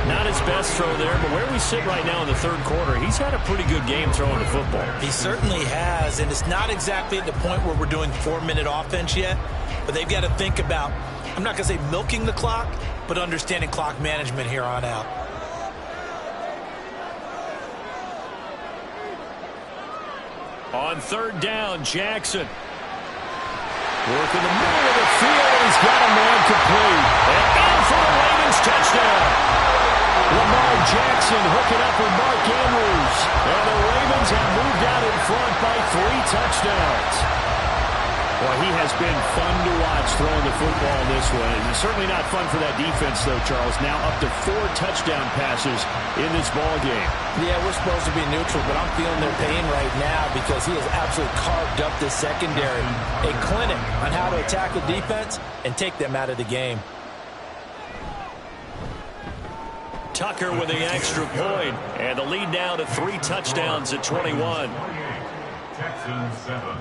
Not his best throw there, but where we sit right now in the 3rd quarter, he's had a pretty good game throwing the football. He certainly has, and it's not exactly at the point where we're doing 4-minute offense yet, but they've got to think about, I'm not going to say milking the clock, but understanding clock management here on out. On 3rd down, Jackson. Working the middle of the field, and he's got a man complete. And in for the Ravens touchdown. Lamar Jackson hooking up with Mark Andrews. And the Ravens have moved out in front by 3 touchdowns. Well, he has been fun to watch throwing the football this way. It's certainly not fun for that defense, though, Charles. Now up to 4 touchdown passes in this ball game. Yeah, we're supposed to be neutral, but I'm feeling their pain right now because he has absolutely carved up this secondary. A clinic on how to attack the defense and take them out of the game. Tucker with the extra point, and the lead now to 3 touchdowns at 21. Texans 7.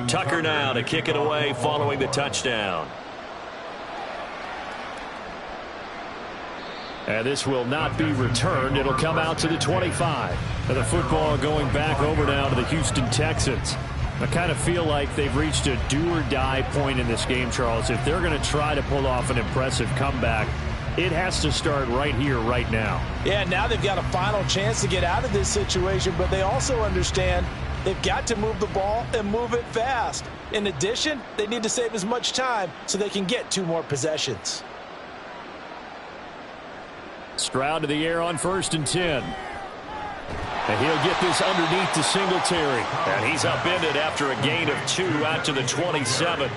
Tucker now to kick it away following the touchdown. And this will not be returned. It'll come out to the 25. And the football going back over now to the Houston Texans. I kind of feel like they've reached a do-or-die point in this game, Charles. If they're going to try to pull off an impressive comeback, it has to start right here, right now. Yeah, now they've got a final chance to get out of this situation, but they also understand They've got to move the ball and move it fast. In addition, they need to save as much time so they can get 2 more possessions. Stroud to the air on 1st and 10. And he'll get this underneath to Singletary. And he's upended after a gain of 2 out to the 27.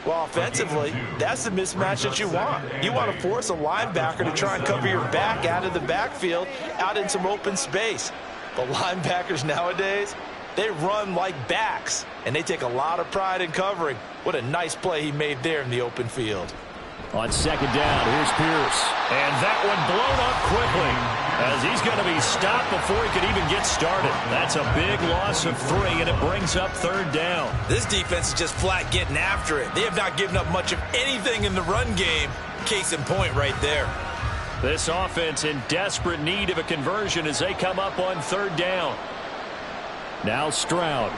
Well, offensively, that's the mismatch that you want. You want to force a linebacker to try and cover your back out of the backfield, out in some open space. But linebackers nowadays, they run like backs, and they take a lot of pride in covering. What a nice play he made there in the open field. On 2nd down, here's Pierce. And that one blown up quickly as he's going to be stopped before he could even get started. That's a big loss of 3, and it brings up 3rd down. This defense is just flat getting after it. They have not given up much of anything in the run game. Case in point right there. This offense in desperate need of a conversion as they come up on 3rd down. Now Stroud.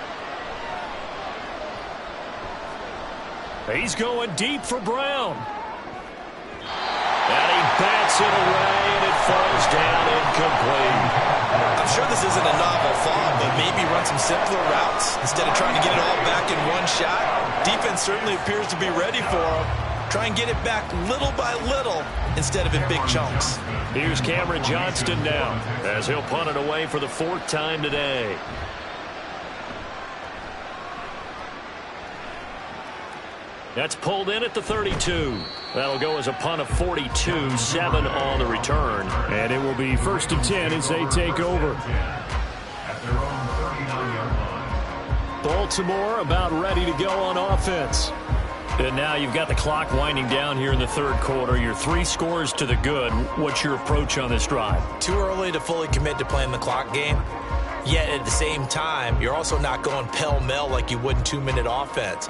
He's going deep for Brown. And he bats it away, and it falls down incomplete. I'm sure this isn't a novel thought, but maybe run some simpler routes instead of trying to get it all back in one shot. Defense certainly appears to be ready for him. Try and get it back little by little instead of in big chunks. Here's Cameron Johnston now as he'll punt it away for the 4th time today. That's pulled in at the 32. That'll go as a punt of 42, 7 on the return. And it will be 1st and 10 as they take over. Baltimore about ready to go on offense. And now you've got the clock winding down here in the 3rd quarter. You're 3 scores to the good. What's your approach on this drive? Too early to fully commit to playing the clock game. Yet at the same time, you're also not going pell-mell like you would in 2-minute offense.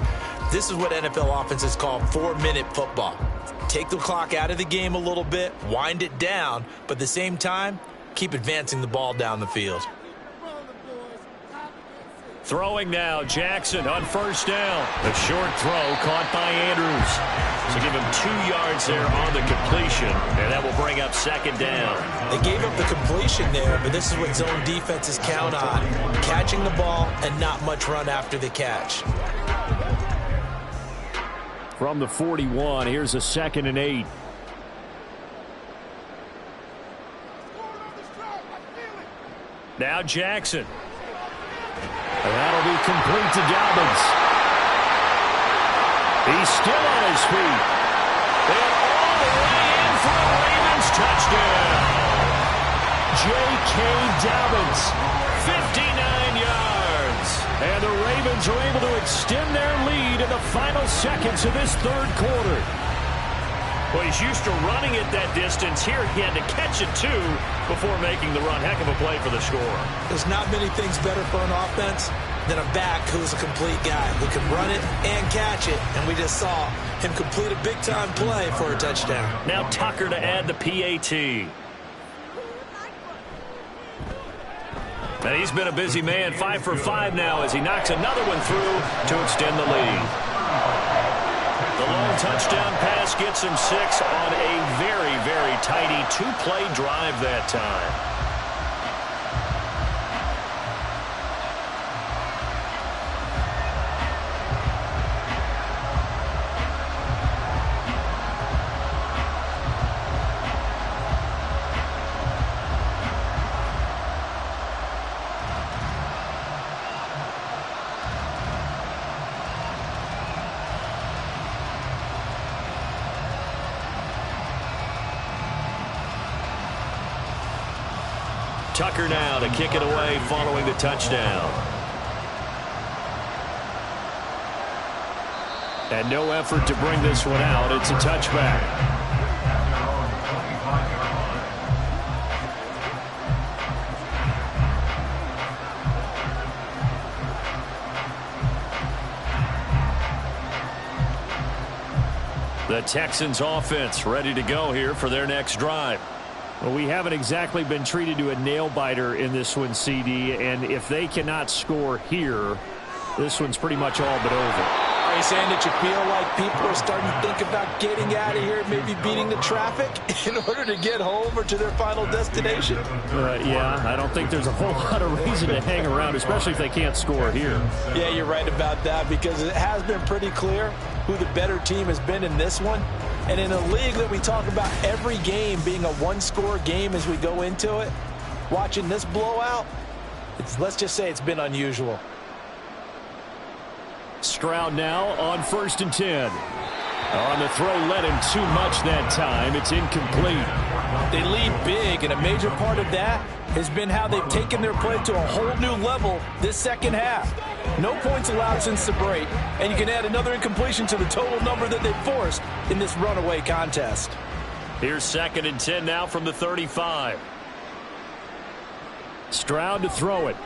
This is what NFL offenses call 4-minute football. Take the clock out of the game a little bit, wind it down, but at the same time, keep advancing the ball down the field. Throwing now, Jackson on 1st down. The short throw caught by Andrews. So give him 2 yards there on the completion, and that will bring up 2nd down. They gave up the completion there, but this is what zone defenses count on. Catching the ball and not much run after the catch. From the 41, here's a 2nd and 8. Now Jackson. And that'll be complete to Dobbins. He's still on his feet. And all the way in for a Ravens touchdown. J.K. Dobbins. 59 yards. And the Ravens are able to extend their lead in the final seconds of this 3rd quarter. Well, he's used to running it that distance. Here he had to catch it, too, before making the run. Heck of a play for the score. There's not many things better for an offense than a back who's a complete guy who can run it and catch it. And we just saw him complete a big-time play for a touchdown. Now Tucker to add the PAT. And he's been a busy man, 5 for 5 now as he knocks another one through to extend the lead. The long touchdown pass gets him 6 on a very, very tidy 2-play drive that time. Tucker now to kick it away following the touchdown. And no effort to bring this one out. It's a touchback. The Texans offense ready to go here for their next drive. Well, we haven't exactly been treated to a nail-biter in this one, CD, and if they cannot score here, this one's pretty much all but over. Are you saying that you feel like people are starting to think about getting out of here, maybe beating the traffic in order to get home or to their final destination? Yeah, I don't think there's a whole lot of reason to hang around, especially if they can't score here. Yeah, you're right about that, because it has been pretty clear who the better team has been in this one. And in a league that we talk about every game being a one-score game as we go into it, watching this blowout, let's just say it's been unusual. Stroud now on 1st and 10. On the throw, led him too much that time. It's incomplete. They lead big, and a major part of that has been how they've taken their play to a whole new level this second half. No points allowed since the break, and you can add another incompletion to the total number that they forced in this runaway contest. Here's 2nd and 10 now from the 35. Stroud to throw it.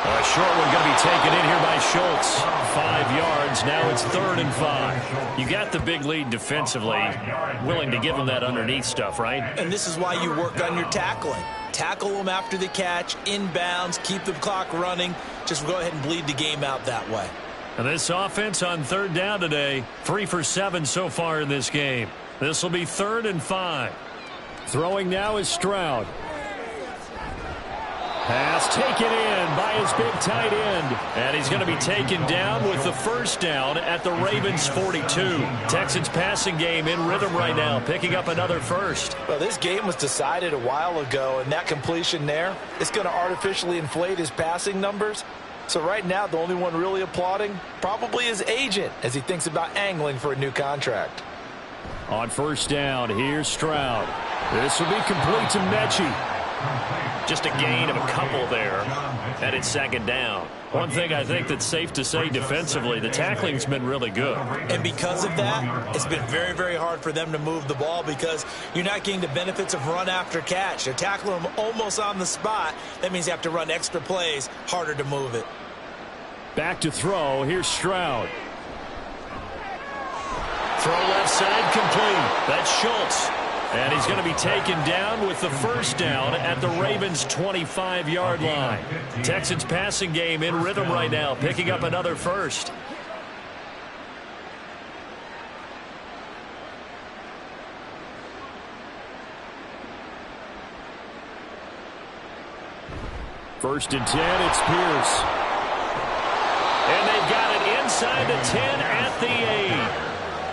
A short one going to be taken in here by Schultz. 5 yards. Now it's 3rd and 5. You got the big lead defensively. Willing to give them that underneath stuff, right? And this is why you work on your tackling. Tackle them after the catch, inbounds, keep the clock running. Just go ahead and bleed the game out that way. And this offense on 3rd down today, 3 for 7 so far in this game. This will be 3rd and 5. Throwing now is Stroud. Pass taken in by his big tight end. And he's going to be taken down with the 1st down at the Ravens 42. Texans passing game in rhythm right now, picking up another 1st. Well, this game was decided a while ago, and that completion there, it's going to artificially inflate his passing numbers. So right now, the only one really applauding probably his agent as he thinks about angling for a new contract. On 1st down, here's Stroud. This will be complete to Mechie. Just a gain of a couple there, and it's 2nd down. One thing I think that's safe to say defensively, the tackling's been really good. And because of that, it's been very, very hard for them to move the ball because you're not getting the benefits of run after catch. They're tackling them almost on the spot. That means you have to run extra plays, harder to move it. Back to throw. Here's Stroud. Throw left side complete. That's Schultz. And he's going to be taken down with the 1st down at the Ravens' 25-yard line. Texans passing game in rhythm right now, picking up another 1st. First and 10, it's Pierce. And they've got it inside the 10 at the 8.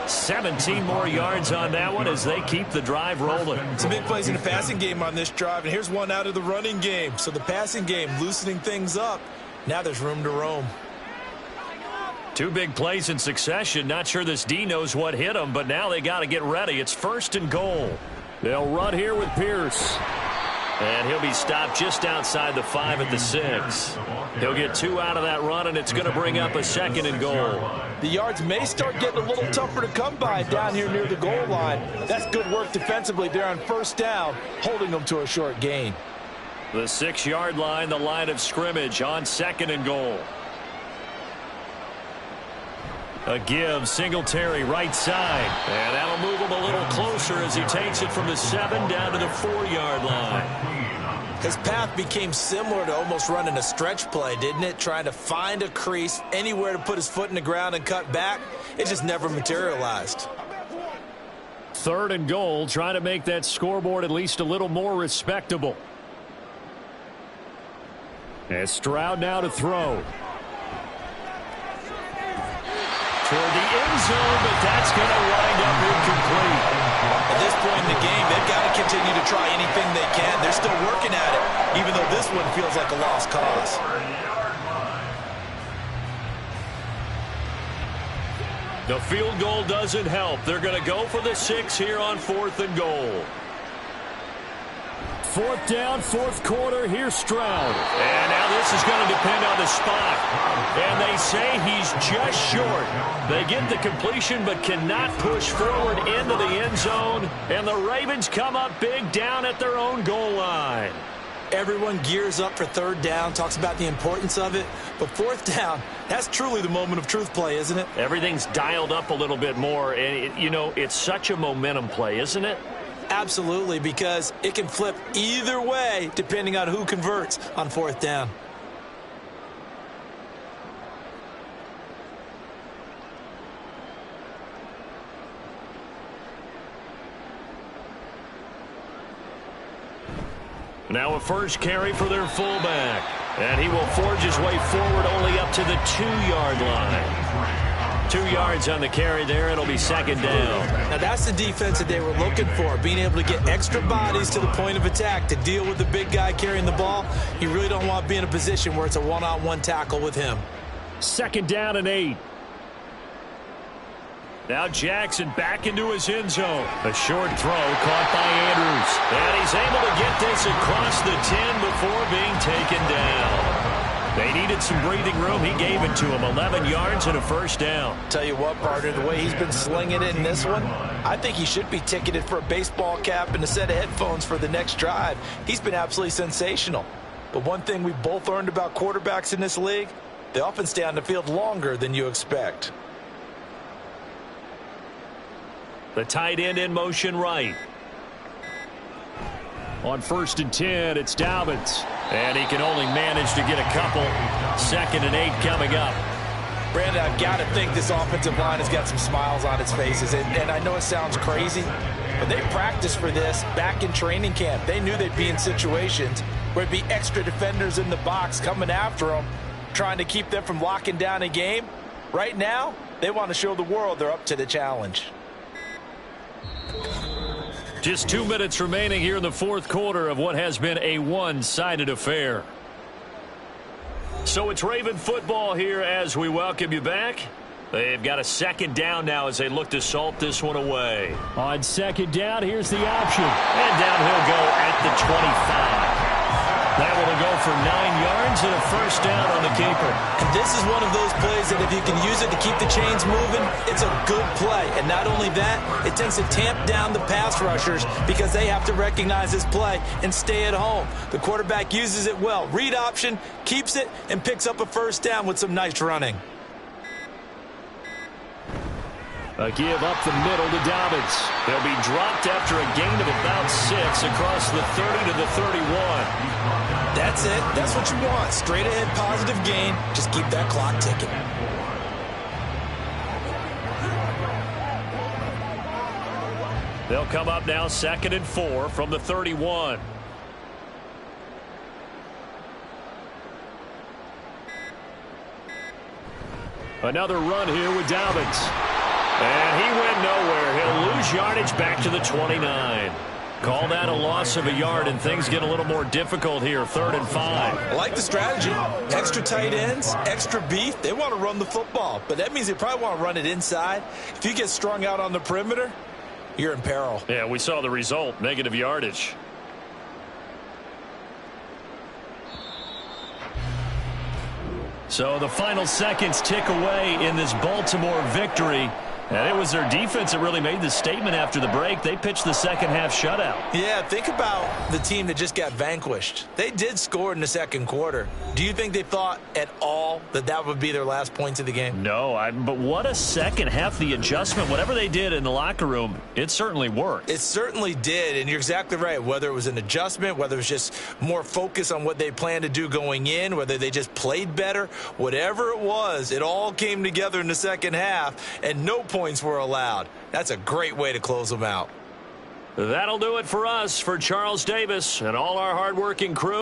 17 more yards on that one as they keep the drive rolling. Some big plays in the passing game on this drive, and here's one out of the running game. So the passing game loosening things up. Now there's room to roam. 2 big plays in succession. Not sure this D knows what hit him, but now they got to get ready. It's 1st and goal. They'll run here with Pierce. And he'll be stopped just outside the 5 at the 6. He'll get 2 out of that run, and it's going to bring up a 2nd and goal. The yards may start getting a little tougher to come by down here near the goal line. That's good work defensively there on 1st down, holding them to a short gain. The 6-yard line, the line of scrimmage on 2nd and goal. A give, Singletary right side. And that'll move him a little closer as he takes it from the 7 down to the 4-yard line. His path became similar to almost running a stretch play, didn't it? Trying to find a crease, anywhere to put his foot in the ground and cut back. It just never materialized. 3rd and goal, trying to make that scoreboard at least a little more respectable. And Stroud now to throw. Toward the end zone, but that's going to wind up incomplete. At this point in the game, they've got to continue to try anything they can. They're still working at it, even though this one feels like a lost cause. The field goal doesn't help. They're going to go for the 6 here on 4th and goal. 4th down, 4th quarter. Here's Stroud. And now this is going to depend on the spot. And they say he's just short. They get the completion but cannot push forward into the end zone. And the Ravens come up big down at their own goal line. Everyone gears up for 3rd down, talks about the importance of it. But 4th down, that's truly the moment of truth play, isn't it? Everything's dialed up a little bit more. And, it's such a momentum play, isn't it? Absolutely, because it can flip either way depending on who converts on 4th down. Now a first carry for their fullback. And he will forge his way forward only up to the 2-yard line. 2 yards on the carry there. It'll be second down. Now that's the defense that they were looking for, being able to get extra bodies to the point of attack to deal with the big guy carrying the ball. You really don't want to be in a position where it's a one-on-one tackle with him. Second down and 8. Now Jackson back into his end zone. A short throw caught by Andrews. And he's able to get this across the 10 before being taken down. They needed some breathing room. He gave it to him. 11 yards and a first down. Tell you what, partner, the way he's been slinging it in this one, I think he should be ticketed for a baseball cap and a set of headphones for the next drive. He's been absolutely sensational. But one thing we both learned about quarterbacks in this league, they often stay on the field longer than you expect. The tight end in motion right. On 1st and 10, it's Dobbins. And he can only manage to get a couple. 2nd and 8 coming up. Brandon, I've got to think this offensive line has got some smiles on its faces. And I know it sounds crazy, but they practiced for this back in training camp. They knew they'd be in situations where it'd be extra defenders in the box coming after them, trying to keep them from locking down a game. Right now, they want to show the world they're up to the challenge. Just 2 minutes remaining here in the 4th quarter of what has been a one-sided affair. So it's Raven football here as we welcome you back. They've got a second down now as they look to salt this one away. On second down, here's the option. And down he'll go at the 25. That will go for 9 yards and a first down on the keeper. This is one of those plays that if you can use it to keep the chains moving, it's a good play. And not only that, it tends to tamp down the pass rushers because they have to recognize this play and stay at home. The quarterback uses it well. Read option, keeps it, and picks up a first down with some nice running. A give up the middle to Dobbins. They'll be dropped after a gain of about 6 across the 30 to the 31. That's it. That's what you want. Straight ahead positive gain. Just keep that clock ticking. They'll come up now 2nd and 4 from the 31. Another run here with Dobbins. And he went nowhere. He'll lose yardage back to the 29. Call that a loss of a yard, and things get a little more difficult here. 3rd and 5. I like the strategy. Extra tight ends, extra beef. They want to run the football, but that means they probably want to run it inside. If you get strung out on the perimeter, you're in peril. Yeah, we saw the result, negative yardage. So the final seconds tick away in this Baltimore victory. And it was their defense that really made the statement after the break. They pitched the second half shutout. Yeah, think about the team that just got vanquished. They did score in the second quarter. Do you think they thought at all that that would be their last points of the game? No, but what a second half. The adjustment, whatever they did in the locker room, it certainly worked. It certainly did, and you're exactly right. Whether it was an adjustment, whether it was just more focus on what they planned to do going in, whether they just played better, whatever it was, it all came together in the second half, and no points were allowed. That's a great way to close them out. That'll do it for us. For Charles Davis and all our hardworking crew.